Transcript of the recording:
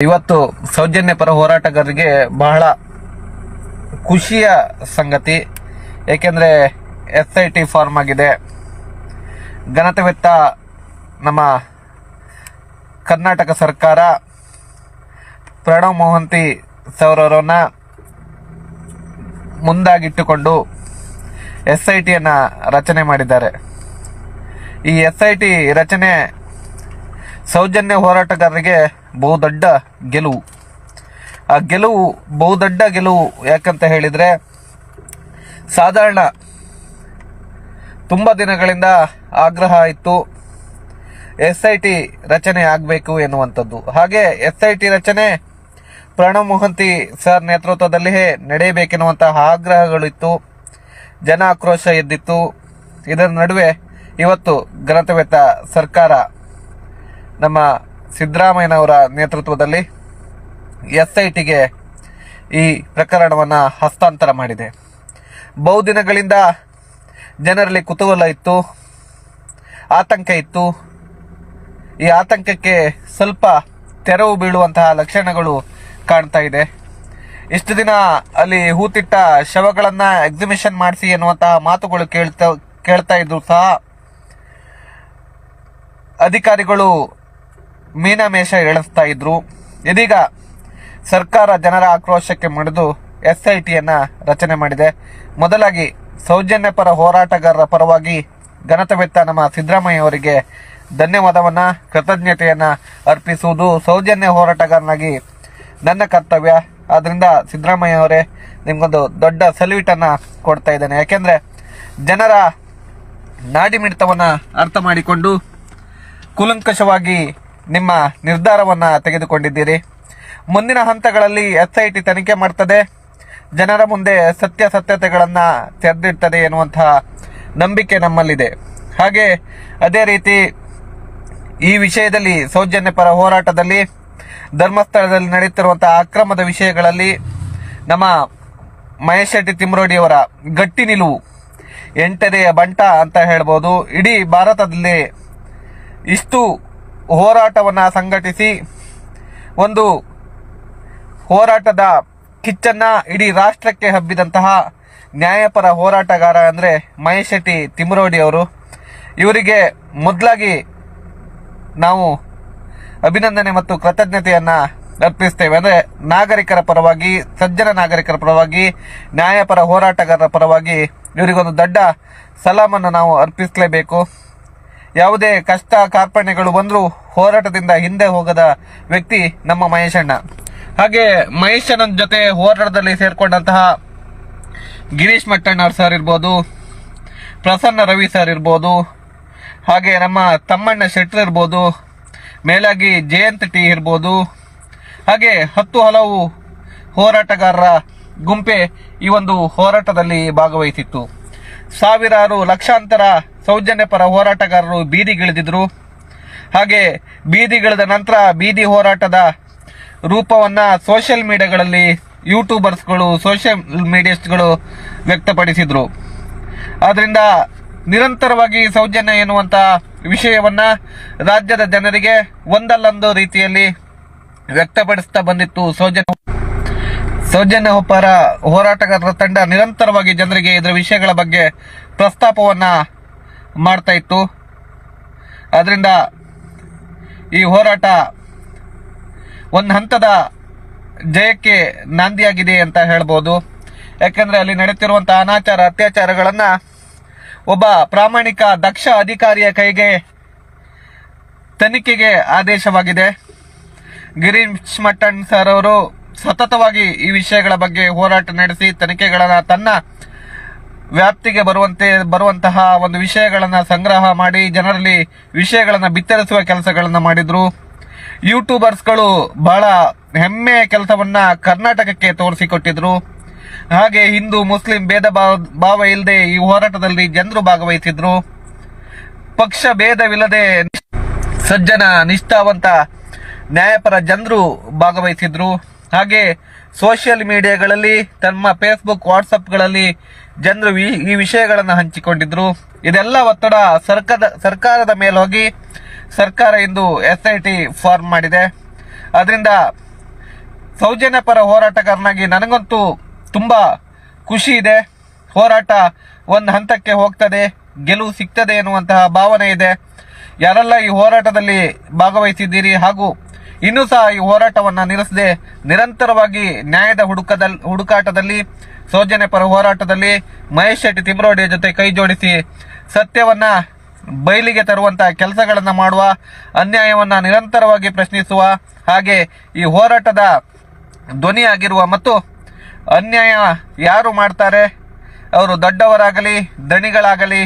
ಇವತ್ತು ಸೌಜನ್ಯ ಪರ ಹೋರಾಟಗಾರರಿಗೆ ಬಹಳ ಖುಷಿಯ ಸಂಗತಿ. ಏಕೆಂದರೆ SIT ಫಾರ್ಮ್ ಆಗಿದೆ. ಘನತೆವೆತ್ತ ನಮ್ಮ ಕರ್ನಾಟಕ ಸರ್ಕಾರ ಪ್ರಣವ್ ಮೊಹಂತಿ ಅವರನ್ನ ಮುಂದಾಗಿಟ್ಟುಕೊಂಡು SITಯನ್ನು ರಚನೆ ಮಾಡಿದ್ದಾರೆ. ಈ SIT ರಚನೆ ಸೌಜನ್ಯ ಹೋರಾಟಗಾರರಿಗೆ ಬಹುದೊಡ್ಡ ಗೆಲುವು. ಆ ಗೆಲುವು ಬಹುದೊಡ್ಡ ಗೆಲುವು ಯಾಕಂತ ಹೇಳಿದರೆ, ಸಾಧಾರಣ ತುಂಬ ದಿನಗಳಿಂದ ಆಗ್ರಹ ಇತ್ತು SIT ರಚನೆ ಆಗಬೇಕು ಎನ್ನುವಂಥದ್ದು. ಹಾಗೆ SIT ರಚನೆ ಪ್ರಣವ್ ಮೊಹಂತಿ ಸರ್ ನೇತೃತ್ವದಲ್ಲಿಯೇ ನಡೆಯಬೇಕೆನ್ನುವಂತಹ ಆಗ್ರಹಗಳಿತ್ತು, ಜನ ಆಕ್ರೋಶ ಎದ್ದಿತ್ತು. ಇದರ ನಡುವೆ ಇವತ್ತು ಘನತೆವೆತ್ತ ಸರ್ಕಾರ ನಮ್ಮ ಸಿದ್ದರಾಮಯ್ಯನವರ ನೇತೃತ್ವದಲ್ಲಿ SITಗೆ ಈ ಪ್ರಕರಣವನ್ನು ಹಸ್ತಾಂತರ ಮಾಡಿದೆ. ಬಹುದಿನಗಳಿಂದ ಜನರಲ್ಲಿ ಕುತೂಹಲ ಇತ್ತು, ಆತಂಕ ಇತ್ತು. ಈ ಆತಂಕಕ್ಕೆ ಸ್ವಲ್ಪ ತೆರವು ಬೀಳುವಂತಹ ಲಕ್ಷಣಗಳು ಕಾಣ್ತಾ ಇದೆ. ಇಷ್ಟು ದಿನ ಅಲ್ಲಿ ಹೂತಿಟ್ಟ ಶವಗಳನ್ನು ಎಕ್ಸಿಬಿಷನ್ ಮಾಡಿಸಿ ಎನ್ನುವಂತಹ ಮಾತುಗಳು ಕೇಳ್ತಾ ಇದ್ರು ಸಹ ಅಧಿಕಾರಿಗಳು ಮೀನಮೇಷ ಎಳೆಸ್ತಾ ಇದ್ರು. ಇದೀಗ ಸರ್ಕಾರ ಜನರ ಆಕ್ರೋಶಕ್ಕೆ ಮಣಿದು SITಯನ್ನು ರಚನೆ ಮಾಡಿದೆ. ಮೊದಲಾಗಿ ಸೌಜನ್ಯ ಪರ ಹೋರಾಟಗಾರರ ಪರವಾಗಿ ಘನತೆವೆತ್ತ ನಮ್ಮ ಸಿದ್ದರಾಮಯ್ಯ ಅವರಿಗೆ ಧನ್ಯವಾದವನ್ನು, ಕೃತಜ್ಞತೆಯನ್ನು ಅರ್ಪಿಸುವುದು ಸೌಜನ್ಯ ಹೋರಾಟಗಾರನಾಗಿ ನನ್ನ ಕರ್ತವ್ಯ. ಆದ್ದರಿಂದ ಸಿದ್ದರಾಮಯ್ಯ ಅವರೇ, ನಿಮಗೊಂದು ದೊಡ್ಡ ಸಲ್ಯೂಟನ್ನು ಕೊಡ್ತಾ ಇದ್ದೇನೆ. ಯಾಕೆಂದರೆ ಜನರ ನಾಡಿಮಿಡಿತವನ್ನು ಅರ್ಥ ಮಾಡಿಕೊಂಡು ಕೂಲಂಕಷವಾಗಿ ನಿಮ್ಮ ನಿರ್ಧಾರವನ್ನು ತೆಗೆದುಕೊಂಡಿದ್ದೀರಿ. ಮುಂದಿನ ಹಂತಗಳಲ್ಲಿ SIT ತನಿಖೆ ಮಾಡ್ತದೆ, ಜನರ ಮುಂದೆ ಸತ್ಯತೆಗಳನ್ನು ತೆರೆದಿಡ್ತದೆ ಎನ್ನುವಂತಹ ನಂಬಿಕೆ ನಮ್ಮಲ್ಲಿದೆ. ಹಾಗೆ ಅದೇ ರೀತಿ ಈ ವಿಷಯದಲ್ಲಿ ಸೌಜನ್ಯ ಪರ ಹೋರಾಟದಲ್ಲಿ ಧರ್ಮಸ್ಥಳದಲ್ಲಿ ನಡೆಯುತ್ತಿರುವಂತಹ ಅಕ್ರಮದ ವಿಷಯಗಳಲ್ಲಿ ನಮ್ಮ ಮಹೇಶ್ ಶೆಟ್ಟಿ ತಿಮ್ರೋಡಿಯವರ ಗಟ್ಟಿ ನಿಲುವು ಎಂಟನೆಯ ಬಂಟ ಅಂತ ಹೇಳ್ಬೋದು. ಇಡೀ ಭಾರತದಲ್ಲಿ ಇಷ್ಟು ಹೋರಾಟವನ್ನು ಸಂಘಟಿಸಿ ಒಂದು ಹೋರಾಟದ ಕಿಚ್ಚನ್ನು ಇಡೀ ರಾಷ್ಟ್ರಕ್ಕೆ ಹಬ್ಬಿದಂತಹ ನ್ಯಾಯಪರ ಹೋರಾಟಗಾರ ಅಂದರೆ ಮಹೇಶ್ ಶೆಟ್ಟಿ ತಿಮ್ರೋಡಿ ಅವರು. ಇವರಿಗೆ ಮೊದಲಾಗಿ ನಾವು ಅಭಿನಂದನೆ ಮತ್ತು ಕೃತಜ್ಞತೆಯನ್ನು ಅರ್ಪಿಸ್ತೇವೆ. ಅಂದರೆ ನಾಗರಿಕರ ಪರವಾಗಿ, ಸಜ್ಜನ ನಾಗರಿಕರ ಪರವಾಗಿ, ನ್ಯಾಯಪರ ಹೋರಾಟಗಾರರ ಪರವಾಗಿ ಇವರಿಗೊಂದು ದೊಡ್ಡ ಸಲಾಮನ್ನು ನಾವು ಅರ್ಪಿಸಲೇಬೇಕು. ಯಾವುದೇ ಕಷ್ಟ ಕಾರ್ಪಣ್ಯಗಳು ಬಂದರೂ ಹೋರಾಟದಿಂದ ಹಿಂದೆ ಹೋಗದ ವ್ಯಕ್ತಿ ನಮ್ಮ ಮಹೇಶಣ್ಣ. ಹಾಗೆ ಮಹೇಶಣ್ಣನ ಜೊತೆ ಹೋರಾಟದಲ್ಲಿ ಸೇರ್ಕೊಂಡಂತಹ ಗಿರೀಶ್ ಮಟ್ಟಣ್ಣವ್ರ ಸರ್ ಇರ್ಬೋದು, ಪ್ರಸನ್ನ ರವಿ ಸರ್ ಇರ್ಬೋದು, ಹಾಗೆ ನಮ್ಮ ತಮ್ಮಣ್ಣ ಶೆಟ್ಟರ್ ಇರ್ಬೋದು, ಮೇಲಾಗಿ ಜಯಂತ್ ಟಿ ಇರ್ಬೋದು, ಹಾಗೆ ಹಲವು ಹೋರಾಟಗಾರರ ಗುಂಪೆ ಈ ಒಂದು ಹೋರಾಟದಲ್ಲಿ ಭಾಗವಹಿಸಿತ್ತು. ಸಾವಿರಾರು ಲಕ್ಷಾಂತರ ಸೌಜನ್ಯ ಪರ ಹೋರಾಟಗಾರರು ಬೀದಿಗಿಳಿದಿದ್ರು. ಹಾಗೆ ಬೀದಿಗಿಳಿದ ನಂತರ ಬೀದಿ ಹೋರಾಟದ ರೂಪವನ್ನು ಸೋಷಿಯಲ್ ಮೀಡಿಯಾಗಳಲ್ಲಿ ಯೂಟ್ಯೂಬರ್ಸ್ಗಳು, ಸೋಷಿಯಲ್ ಮೀಡಿಯಾಸ್ಗಳು ವ್ಯಕ್ತಪಡಿಸಿದ್ರು. ಆದ್ರಿಂದ ನಿರಂತರವಾಗಿ ಸೌಜನ್ಯ ಎನ್ನುವಂಥ ವಿಷಯವನ್ನ ರಾಜ್ಯದ ಜನರಿಗೆ ಒಂದಲ್ಲೊಂದು ರೀತಿಯಲ್ಲಿ ವ್ಯಕ್ತಪಡಿಸ್ತಾ ಬಂದಿತ್ತು ಸೌಜನ್ಯ ಪರ ಹೋರಾಟಗಾರರ ತಂಡ. ನಿರಂತರವಾಗಿ ಜನರಿಗೆ ಇದರ ವಿಷಯಗಳ ಬಗ್ಗೆ ಪ್ರಸ್ತಾಪವನ್ನ ಮಾಡ್ತಾ ಇತ್ತು. ಅದರಿಂದ ಈ ಹೋರಾಟ ಒಂದು ಹಂತದ ಜಯಕ್ಕೆ ನಾಂದಿಯಾಗಿದೆ ಅಂತ ಹೇಳ್ಬೋದು. ಯಾಕಂದ್ರೆ ಅಲ್ಲಿ ನಡೆಯುತ್ತಿರುವಂತಹ ಅನಾಚಾರ, ಅತ್ಯಾಚಾರಗಳನ್ನ ಒಬ್ಬ ಪ್ರಾಮಾಣಿಕ ದಕ್ಷ ಅಧಿಕಾರಿಯ ಕೈಗೆ ತನಿಖೆಗೆ ಆದೇಶವಾಗಿದೆ. ಗಿರೀಶ್ ಮಟ್ಟಣ್ ಸರ್ ಅವರು ಸತತವಾಗಿ ಈ ವಿಷಯಗಳ ಬಗ್ಗೆ ಹೋರಾಟ ನಡೆಸಿ ತನಿಖೆಗಳನ್ನ ತನ್ನ ವ್ಯಾಪ್ತಿಗೆ ಬರುವಂತಹ ಒಂದು ವಿಷಯಗಳನ್ನ ಸಂಗ್ರಹ ಮಾಡಿ ಜನರಲ್ಲಿ ವಿಷಯಗಳನ್ನ ಬಿತ್ತರಿಸುವ ಕೆಲಸಗಳನ್ನ ಮಾಡಿದ್ರು. ಯೂಟ್ಯೂಬರ್ಸ್ಗಳು ಬಹಳ ಹೆಮ್ಮೆಯ ಕೆಲಸವನ್ನ ಕರ್ನಾಟಕಕ್ಕೆ ತೋರಿಸಿಕೊಟ್ಟಿದ್ರು. ಹಾಗೆ ಹಿಂದೂ ಮುಸ್ಲಿಂ ಭೇದ ಭಾವ ಇಲ್ಲದೆ ಈ ಹೋರಾಟದಲ್ಲಿ ಜನರು ಭಾಗವಹಿಸಿದ್ರು. ಪಕ್ಷ ಭೇದವಿಲ್ಲದೆ ಸಜ್ಜನ ನಿಷ್ಠಾವಂತ ನ್ಯಾಯಪರ ಜನರು ಭಾಗವಹಿಸಿದ್ರು. ಹಾಗೆ ಸೋಷಿಯಲ್ ಮೀಡಿಯಾಗಳಲ್ಲಿ, ತಮ್ಮ ಫೇಸ್ಬುಕ್, ವಾಟ್ಸಪ್ಗಳಲ್ಲಿ ಜನರು ಈ ವಿಷಯಗಳನ್ನು ಹಂಚಿಕೊಂಡಿದ್ರು. ಇದೆಲ್ಲ ಒತ್ತಡ ಸರ್ಕಾರದ ಮೇಲೆ ಹೋಗಿ ಸರ್ಕಾರ ಇಂದು SIT ಫಾರ್ಮ್ ಮಾಡಿದೆ. ಅದರಿಂದ ಸೌಜನ್ಯ ಪರ ಹೋರಾಟಗಾರನಾಗಿ ನನಗಂತೂ ತುಂಬಾ ಖುಷಿ ಇದೆ. ಹೋರಾಟ ಒಂದು ಹಂತಕ್ಕೆ ಹೋಗ್ತದೆ, ಗೆಲುವು ಸಿಗ್ತದೆ ಎನ್ನುವಂತಹ ಭಾವನೆ ಇದೆ. ಯಾರೆಲ್ಲ ಈ ಹೋರಾಟದಲ್ಲಿ ಭಾಗವಹಿಸಿದ್ದೀರಿ ಹಾಗೂ ಇನ್ನೂ ಸಹ ಈ ಹೋರಾಟವನ್ನ ನಿಲ್ಲಿಸದೆ ನಿರಂತರವಾಗಿ ನ್ಯಾಯದ ಹುಡುಕಾಟದಲ್ಲಿ ಸೌಜನ್ಯ ಪರ ಹೋರಾಟದಲ್ಲಿ ಮಹೇಶ್ ಶೆಟ್ಟಿ ತಿಮ್ರೋಡಿಯ ಜೊತೆ ಕೈ ಜೋಡಿಸಿ ಸತ್ಯವನ್ನ ಬಯಲಿಗೆ ತರುವಂತಹ ಕೆಲಸಗಳನ್ನ ಮಾಡುವ, ಅನ್ಯಾಯವನ್ನ ನಿರಂತರವಾಗಿ ಪ್ರಶ್ನಿಸುವ, ಹಾಗೆ ಈ ಹೋರಾಟದ ಧ್ವನಿಯಾಗಿರುವ ಮತ್ತು ಅನ್ಯಾಯ ಯಾರು ಮಾಡ್ತಾರೆ ಅವರು ದೊಡ್ಡವರಾಗಲಿ ದಣಿಗಳಾಗಲಿ